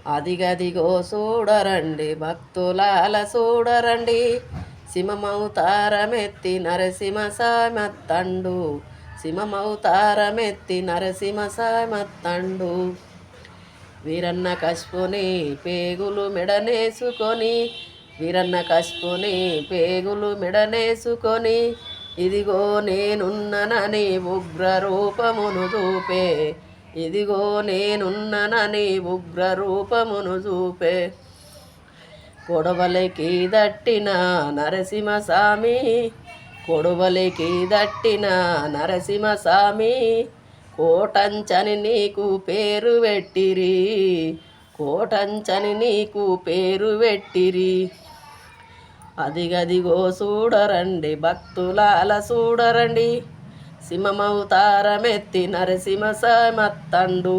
అదిగదిగో చూడరండి భక్తులాల చూడరండి సింహమవతారమెత్తి నరసింహ సామత్తండు సింహమవతారమెత్తి నరసింహ సామత్తండు వీరన్న కశిపుని పేగులు మెడనేసుకొని వీరన్న కశిపుని పేగులు మెడనేసుకొని ఇదిగో నేనున్ననని ఉగ్ర రూపమును చూపే ఇదిగో నేనున్ననని ఉగ్ర రూపమును చూపే కొడవలికి దట్టిన నరసింహస్వామి కొడవలికి దట్టిన నరసింహస్వామి కోటంచని నీకు పేరు పెట్టిరి కోటంచని నీకు పేరు పెట్టిరి అదిగదిగో చూడరండి భక్తులాల చూడరండి సింహమవతారమెత్తి నరసింహ సామత్తండు